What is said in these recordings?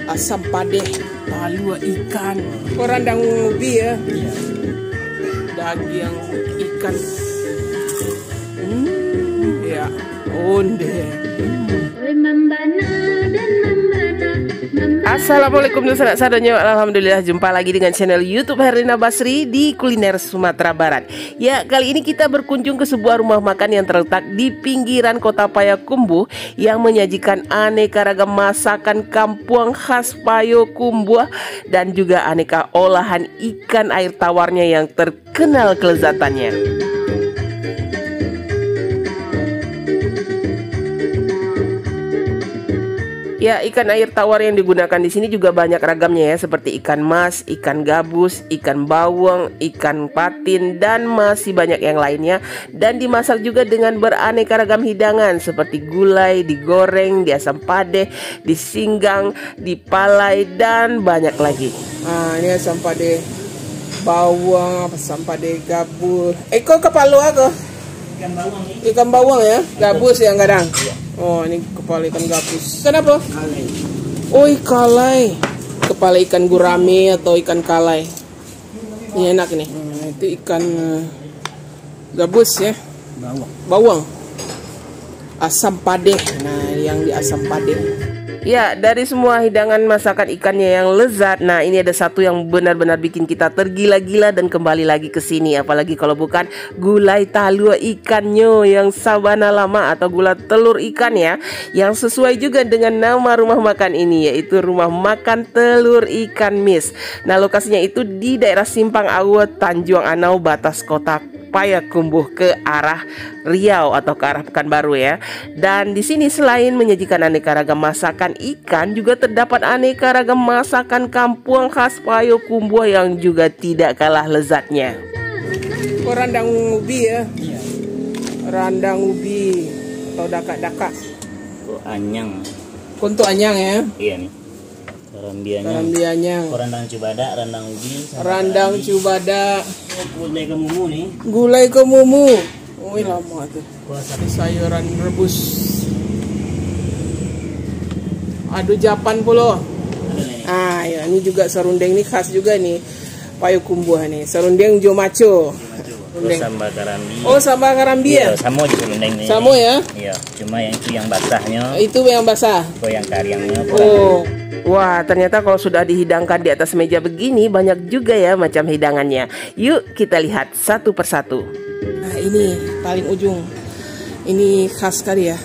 asam padeh, palua ikan, rendang ubi ya, daging ikan, ya, onde. Assalamualaikum saudara saudanya, alhamdulillah jumpa lagi dengan channel YouTube Herlina Basri di kuliner Sumatera Barat. Ya, kali ini kita berkunjung ke sebuah rumah makan yang terletak di pinggiran kota Payakumbuh yang menyajikan aneka ragam masakan kampung khas Payakumbuh dan juga aneka olahan ikan air tawarnya yang terkenal kelezatannya. Ya, ikan air tawar yang digunakan di sini juga banyak ragamnya ya, seperti ikan mas, ikan gabus, ikan bawang, ikan patin, dan masih banyak yang lainnya. Dan dimasak juga dengan beraneka ragam hidangan seperti gulai, digoreng, diasam padeh, disinggang, dipalai, dan banyak lagi. Ini asam padeh bawang, asam padeh gabus. Kok kepala aku? Ikan bawang. Ikan bawang ya, gabus yang kadang. Oh, ini kepala ikan gabus. Ikan apa? Kalai. Oh, kalai. Kepala ikan gurame atau ikan kalai. Ini enak nih. Itu ikan gabus ya. Bawang. Asam padeh. Nah, yang di asam padeh. Ya, dari semua hidangan masakan ikannya yang lezat, nah ini ada satu yang benar-benar bikin kita tergila-gila dan kembali lagi ke sini. Apalagi kalau bukan gulai talua ikannya yang sabana lama atau gulai telur ikan ya, yang sesuai juga dengan nama rumah makan ini, yaitu Rumah Makan Telur Ikan Mis. Nah, lokasinya itu di daerah Simpang Awe, Tanjung Anau, batas kota Payakumbuh ke arah Riau atau ke arah Pekanbaru ya. Dan di sini selain menyajikan aneka ragam masakan ikan, juga terdapat aneka ragam masakan kampung khas Payakumbuh yang juga tidak kalah lezatnya. Oh, rendang ubi ya. Iya. Rendang ubi atau dakak-dakak. Anyang. Untuk anyang ya. Iya nih. Karambianya. Rendang cubada, rendang ubi, rendang cubada. Gulai kemumu nih. Gulai kemumu. Oh, lama tuh. Sayuran rebus. Aduh Japan pula. Ya ini juga serundeng nih, khas juga nih Payakumbuh nih. Serundeng jomaco. Sambal karambi. Oh, sambal karambi ya? Sama di serundeng nih. Sama ya? Iya, cuma yang itu yang basahnya. Itu yang basah. Oh, yang kariangnya. Oh. Wah, ternyata kalau sudah dihidangkan di atas meja begini, banyak juga ya macam hidangannya. Yuk kita lihat satu persatu. Nah, ini paling ujung. Ini khas sekali ya,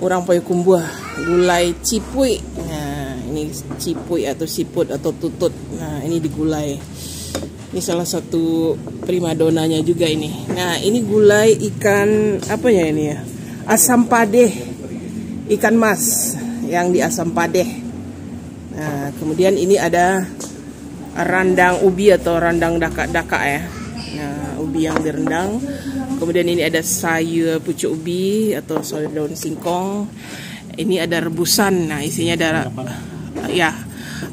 orang Payakumbuh, gulai cipui. Nah, ini cipui atau siput atau tutut. Nah, ini digulai. Ini salah satu primadonanya juga ini. Nah, ini gulai ikan apa ya ini ya? Asam padeh. Ikan mas yang di asam padeh. Nah, kemudian ini ada rendang ubi atau rendang dakak-dakak ya. Nah, ubi yang direndang. Kemudian ini ada sayur pucuk ubi atau sayur daun singkong. Ini ada rebusan. Nah, isinya ada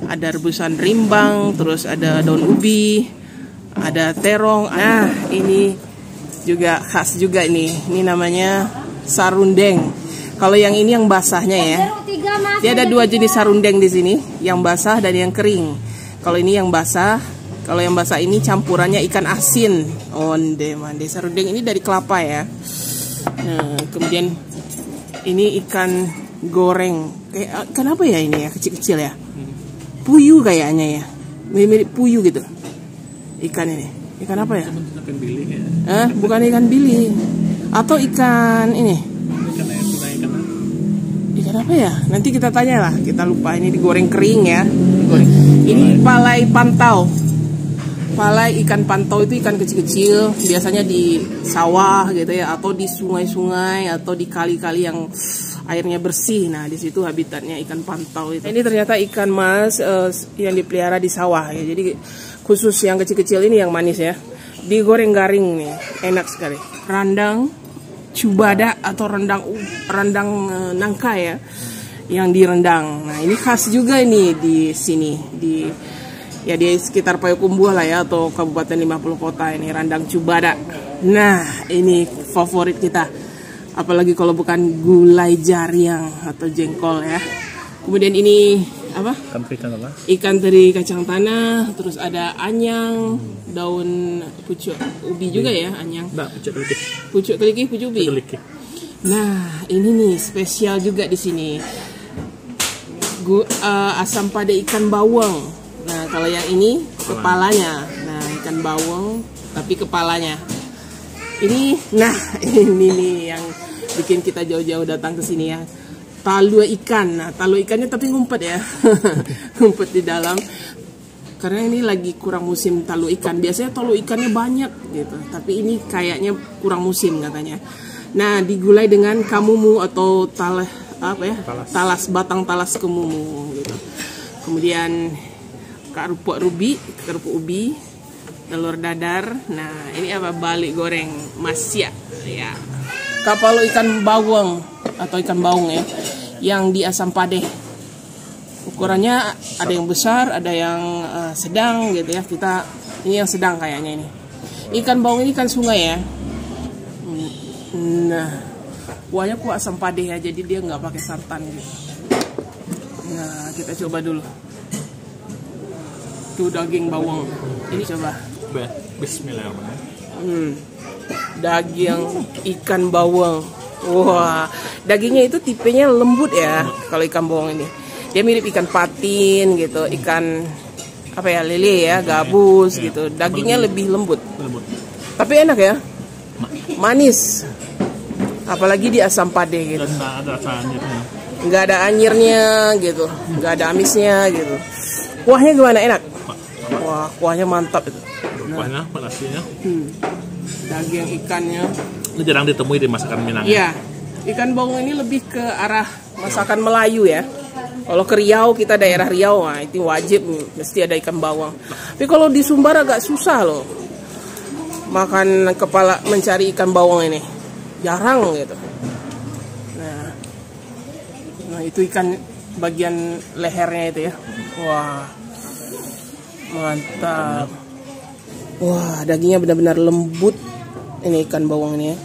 ada rebusan rimbang, terus ada daun ubi, ada terong. Nah, ini juga khas juga ini. Ini namanya sarundeng. Kalau yang ini yang basahnya ya. Dia ada dua jenis sarundeng di sini, yang basah dan yang kering. Kalau ini yang basah, kalau yang basah ini campurannya ikan asin. Onde mande, sarundeng ini dari kelapa ya. Nah, kemudian ini ikan goreng. Kayak ikan apa ya ini ya, kecil-kecil ya. Puyuh kayaknya ya. Mirip puyuh gitu. Ikan ini. Ikan apa ya? Ikan bili ya. Bukan ikan bili. Atau ikan ini. Ikan apa ya? Nanti kita tanya lah. Kita lupa. Ini digoreng kering ya. Digoreng. Ini palai pantau. Palai ikan pantau itu ikan kecil-kecil. Biasanya di sawah gitu ya, atau di sungai-sungai atau di kali-kali yang airnya bersih. Nah, di situ habitatnya ikan pantau itu. Ini ternyata ikan mas yang dipelihara di sawah ya. Jadi khusus yang kecil-kecil ini yang manis ya. Digoreng garing nih, enak sekali. Rendang cubada atau rendang nangka ya, yang direndang. Nah, ini khas juga ini di sini di sekitar Payakumbuh lah ya, atau Kabupaten 50 Kota ini rendang cubada. Nah, ini favorit kita. Apalagi kalau bukan gulai jariang atau jengkol ya. Kemudian ini apa? Ikan apa? Ikan teri kacang tanah, terus ada anyang, daun pucuk ubi juga ya, anyang. Nah, pucuk keliki. Pucuk keliki, pucuk ubi. Nah, ini nih spesial juga di sini. Asam pada ikan bawang. Nah, kalau yang ini kepalanya. Nah, ikan bawang tapi kepalanya. Ini nih yang bikin kita jauh-jauh datang ke sini ya. Talua ikan. Nah, talua ikannya tapi ngumpet ya. Ngumpet di dalam. Karena ini lagi kurang musim talua ikan. Biasanya talua ikannya banyak gitu. Tapi ini kayaknya kurang musim katanya. Nah, digulai dengan kamumu atau talas, batang talas kemumu gitu. Kemudian kerupuk ubi, telur dadar. Nah, ini apa? Balik goreng masya ya. Kapalo ikan bawang atau ikan baung ya, yang di asam padeh. Ukurannya ada yang besar, ada yang sedang gitu ya. Ini yang sedang kayaknya ini. Ikan baung ini kan sungai ya. Nah, kuahnya kuah asam padeh ya, jadi dia nggak pakai santan gitu. Nah, kita coba dulu. Tuh daging bawang. Ini coba. Bismillahirrahmanirrahim. Daging ikan bawang. Wah, dagingnya itu tipenya lembut ya. Kalau ikan bawang ini, dia mirip ikan patin gitu, ikan apa ya, lele ya, gabus gitu. Dagingnya lebih lembut. Tapi enak ya, manis. Apalagi di asam padeh gitu. Nggak ada anyirnya gitu, nggak ada amisnya gitu. Kuahnya gimana, enak? Wah, kuahnya mantap itu. Kuahnya, nasinya. Daging ikannya. Ini jarang ditemui di masakan Minang. Iya, ikan bawang ini lebih ke arah masakan Melayu ya. Kalau ke Riau, kita daerah Riau, nah itu wajib mesti ada ikan bawang. Tapi kalau di Sumbar agak susah loh makan kepala, mencari ikan bawang ini, jarang gitu. Nah itu ikan bagian lehernya itu ya. Wah, mantap. Wah, dagingnya benar-benar lembut. Ini ikan bawang ini ya.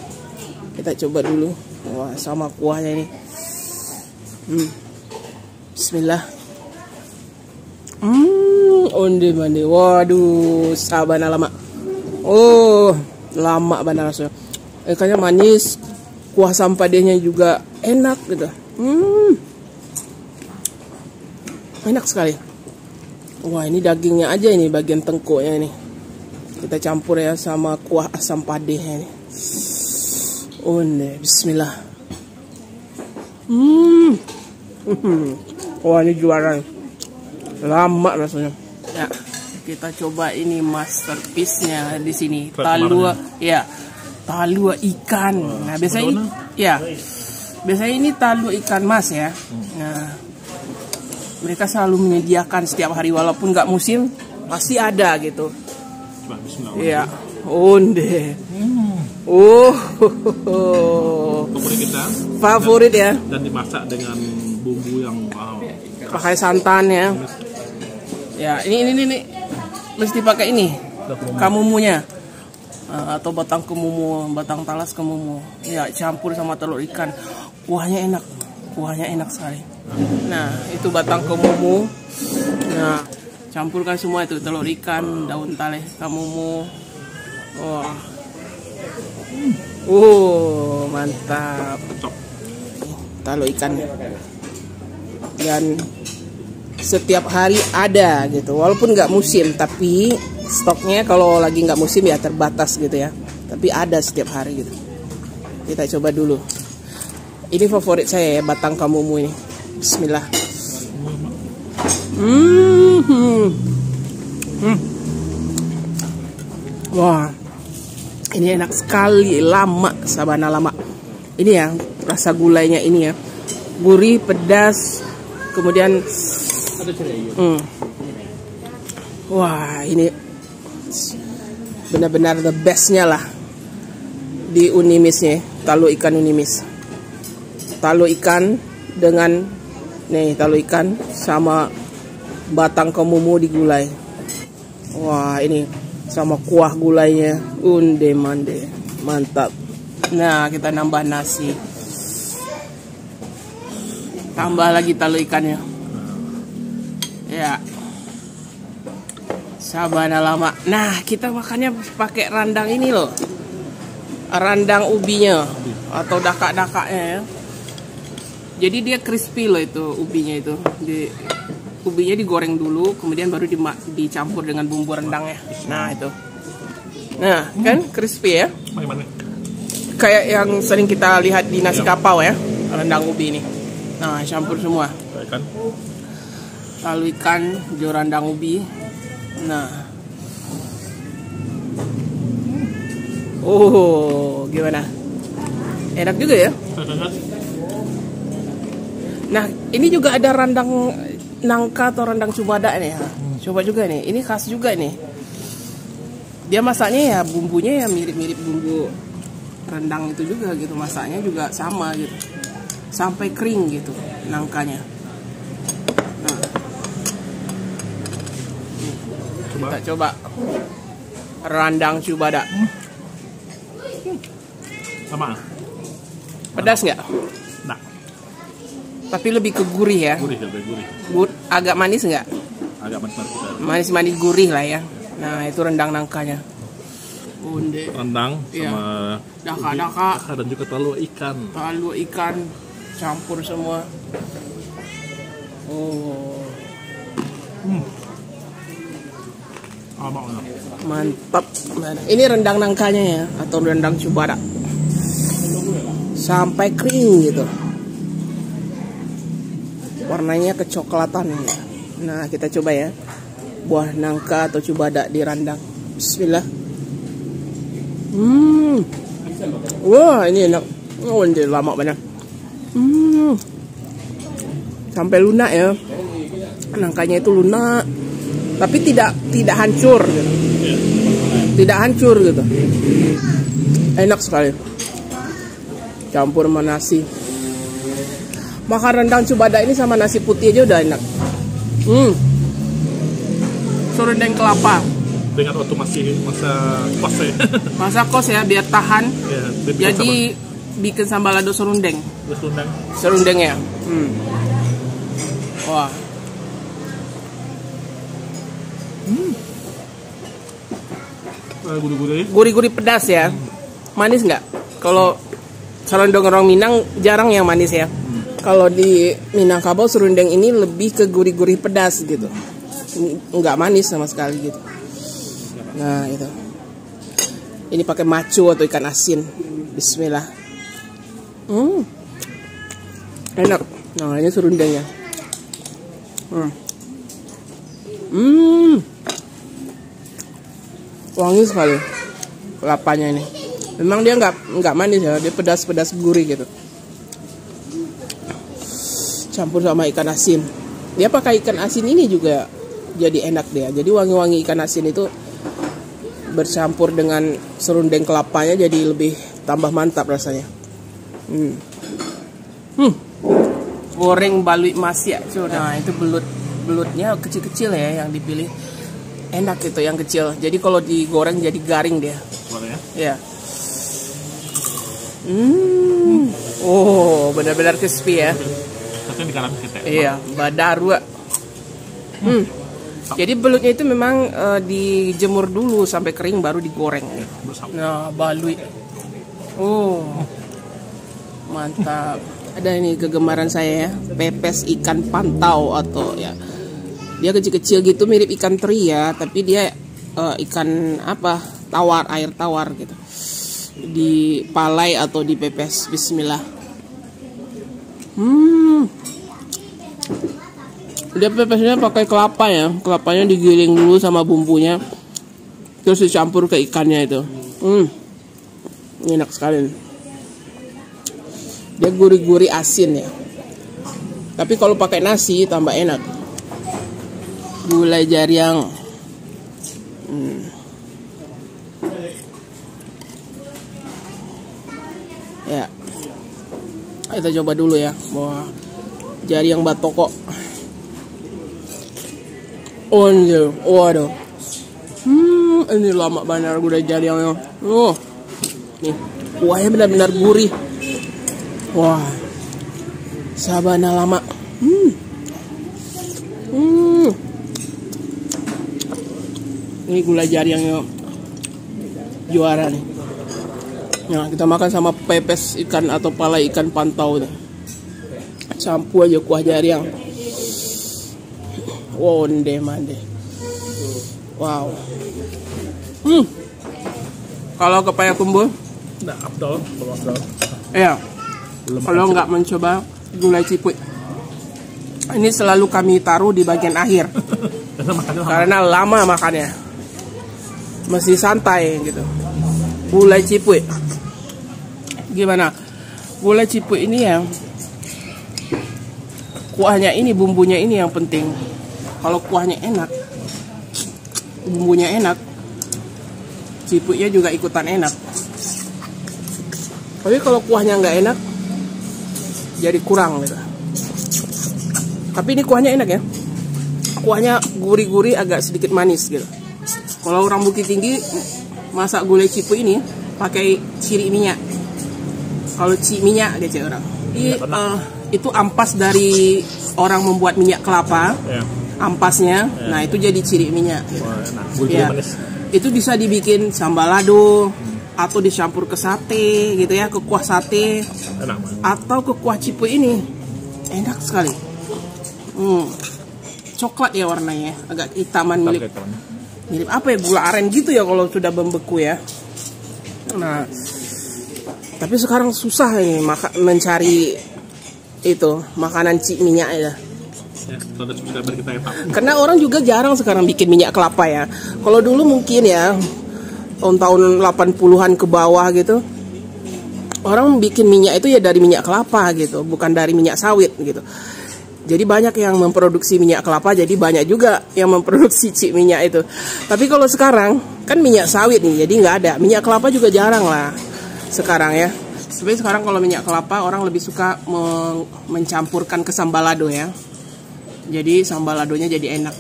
Kita coba dulu. Wah, sama kuahnya ini. Bismillah. Onde mande. Waduh, sabana lama. Oh, lama banget rasanya. Ikannya manis. Kuah asam padehnya juga enak gitu. Enak sekali. Wah, ini dagingnya aja ini, bagian tengkuknya ini. Kita campur ya sama kuah asam padehnya ini. Bismillah. Wah, ini juara. Lama rasanya. Ya, kita coba ini masterpiece-nya di sini. Talua, ya. Talua ikan. Nah, biasanya ini talua ikan mas ya. Nah, mereka selalu menyediakan setiap hari walaupun nggak musim, pasti ada gitu. Iya, onde. Favorit ya. Dan dimasak dengan bumbu yang pakai santan ya. Ya, ini mesti pakai ini. Kamumunya. Atau batang kemumu, batang talas kemumu. Ya, campur sama telur ikan. Kuahnya enak sekali. Nah, itu batang kemumu. Nah, campurkan semua itu, telur ikan, daun taleh kemumu. Mantap. Talua ikannya. Dan setiap hari ada gitu, walaupun nggak musim, tapi stoknya kalau lagi nggak musim ya terbatas gitu ya. Tapi ada setiap hari gitu. Kita coba dulu. Ini favorit saya ya, batang kemumu ini. Bismillah. Wah, ini enak sekali, lama, sabana lama. Ini ya, rasa gulainya ini ya, gurih, pedas, kemudian wah, ini benar-benar the bestnya lah di Unimisnya, talua ikan Unimis. Talua ikan dengan talua ikan sama batang kemumu digulai. Wah, ini sama kuah gulainya, unde mande, mantap. Nah, kita nambah nasi, tambah lagi talua ikannya. Ya. Sabana lama. Nah, kita makannya pakai randang ini loh. Randang ubinya atau dakak-dakaknya ya. Jadi dia crispy loh itu ubinya itu. Ubinya digoreng dulu, kemudian baru dicampur dengan bumbu rendangnya. Nah, itu. Nah, kan crispy ya. Kayak yang sering kita lihat di nasi kapau ya, rendang ubi ini. Nah, campur semua. Lalu ikan, jo rendang ubi. Nah. Oh, gimana? Enak juga ya? Nah, ini juga ada rendang nangka atau rendang cubada nih. Coba juga nih, ini khas juga nih. Dia masaknya ya bumbunya ya mirip-mirip bumbu rendang itu juga gitu. Masaknya juga sama gitu. Sampai kering gitu nangkanya. Nah. Kita coba rendang cubada. Sama. Pedas nggak? Nah. Tapi lebih ke gurih ya. Gurih, lebih gurih. Agak manis nggak? Agak manis. Manis-manis gurih lah ya. Nah, itu rendang nangkanya. Bunde. Rendang sama daka-daka dan juga telur ikan. Telur ikan campur semua. Oh. Mantap. Ini rendang nangkanya ya, atau rendang cubada. Sampai kering gitu. Warnanya kecoklatan ya. Nah, kita coba ya. Buah nangka atau cubada di rendang. Bismillah. Wah, ini enak. Oh, ini lama banget. Sampai lunak ya. Nangkanya itu lunak. Tapi tidak hancur gitu. Tidak hancur gitu. Enak sekali. Campur sama nasi. Makan rendang cubada ini sama nasi putih aja udah enak. Serundeng kelapa. Dengan waktu masih masa kos ya. Masa kos ya, biar tahan. Ya, jadi bikin sambal lado serundeng. Serundengnya. Wah. Gurih-gurih pedas ya. Manis nggak? Kalau serundeng orang Minang jarang yang manis ya. Kalau di Minangkabau serundeng ini lebih ke gurih-gurih pedas gitu. Nggak manis sama sekali gitu. Nah, itu. Ini pakai maco atau ikan asin. Bismillah. Enak. Nah, ini serundengnya. Wangi sekali kelapanya ini. Memang dia nggak manis ya, dia pedas gurih gitu. Campur sama ikan asin. Dia pakai ikan asin ini juga jadi enak dia. Jadi wangi-wangi ikan asin itu bercampur dengan serundeng kelapanya jadi lebih tambah mantap rasanya. Goreng balui masya. Nah, itu belutnya kecil-kecil ya yang dipilih. Enak itu yang kecil. Jadi kalau digoreng jadi garing dia. Boleh Ya. ya? Oh, benar-benar crispy ya. Iya, badarua. Jadi belutnya itu memang dijemur dulu sampai kering baru digoreng. Nah, balui. Oh, mantap. Ada ini kegemaran saya ya, pepes ikan pantau atau ya. Dia kecil-kecil gitu mirip ikan teri ya, tapi dia ikan apa? Tawar, air tawar gitu. Dipalai atau dipepes. Bismillah. Dia pepesnya pakai kelapa ya. Kelapanya digiling dulu sama bumbunya. Terus dicampur ke ikannya itu. Enak sekali. Dia gurih-gurih asin ya. Tapi kalau pakai nasi tambah enak. Gulai jariang. Ya. Kita coba dulu ya. Wah. Jariang batoko. Waduh. Ini lama banget gulai jariangnya. Nih. Kuahnya benar-benar gurih. Wah. Sabana lama. Ini gulai jari yang juara nih. Nah, kita makan sama pepes ikan atau pala ikan pantau nih. Campur aja kuah jariang. Onde mande. Wow. Kalau ke Payakumbuh? Nah, Abdul. Iya. Kalau nggak mencoba gulai ciput, ini selalu kami taruh di bagian akhir. Karena lama makannya. Masih santai gitu. Gulai ciput. Gimana? Gulai ciput ini ya, kuahnya ini, bumbunya ini yang penting. Kalau kuahnya enak, bumbunya enak, ciputnya juga ikutan enak. Tapi kalau kuahnya nggak enak, jadi kurang gitu. Tapi ini kuahnya enak ya. Kuahnya gurih-gurih, agak sedikit manis gitu. Kalau orang Bukit Tinggi masak gulai ciput ini pakai ciri minyak. Kalau minyak dia cek orang. Itu ampas dari orang membuat minyak kelapa. Ya. Ampasnya, nah itu jadi ciri minyak. Ya. Itu bisa dibikin sambal lado, atau dicampur ke sate gitu ya, ke kuah sate, atau ke kuah ciput ini, enak sekali. Coklat ya warnanya, agak hitaman, mirip apa ya, gula aren gitu ya kalau sudah membeku ya. Nah, tapi sekarang susah nih mencari itu makanan minyak ya. Karena orang juga jarang sekarang bikin minyak kelapa ya. Kalau dulu mungkin ya tahun 80-an ke bawah gitu, orang bikin minyak itu ya dari minyak kelapa gitu, bukan dari minyak sawit gitu. Jadi banyak yang memproduksi minyak kelapa, jadi banyak juga yang memproduksi minyak itu. Tapi kalau sekarang kan minyak sawit nih, jadi nggak ada. Minyak kelapa juga jarang lah sekarang ya. Tapi sekarang kalau minyak kelapa orang lebih suka mencampurkan ke sambal lado ya. Jadi sambal ladonya jadi enak.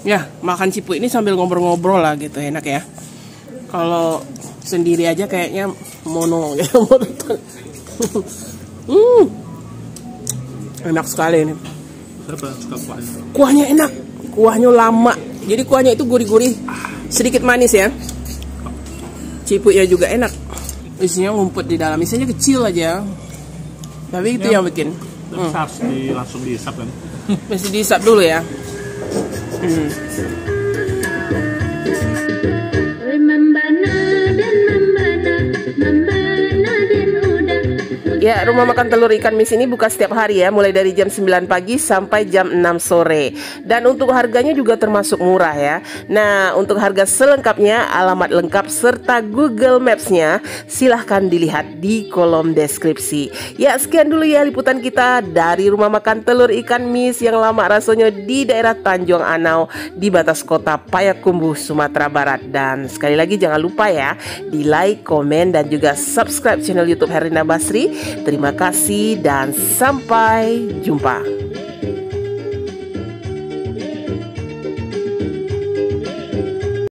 Ya, makan ciput ini sambil ngobrol-ngobrol lah gitu, enak ya. Kalau sendiri aja kayaknya mono ya. Enak sekali ini. Kuahnya enak, kuahnya lama. Jadi kuahnya itu gurih-gurih, sedikit manis ya. Ciputnya juga enak. Isinya ngumpet di dalam, isinya kecil aja. Tapi itu yang bikin. Harus langsung dihisap kan? Mesti dihisap dulu ya. Ya, Rumah Makan Telur Ikan Mis ini buka setiap hari ya, mulai dari jam 9 pagi sampai jam 6 sore. Dan untuk harganya juga termasuk murah ya. Nah, untuk harga selengkapnya, alamat lengkap serta Google Maps-nya silahkan dilihat di kolom deskripsi. Ya, sekian dulu ya liputan kita dari Rumah Makan Telur Ikan Mis yang lama rasanya di daerah Tanjung Anau di batas kota Payakumbuh, Sumatera Barat. Dan sekali lagi jangan lupa ya, di like, komen, dan juga subscribe channel YouTube Herlina Basri. Terima kasih dan sampai jumpa.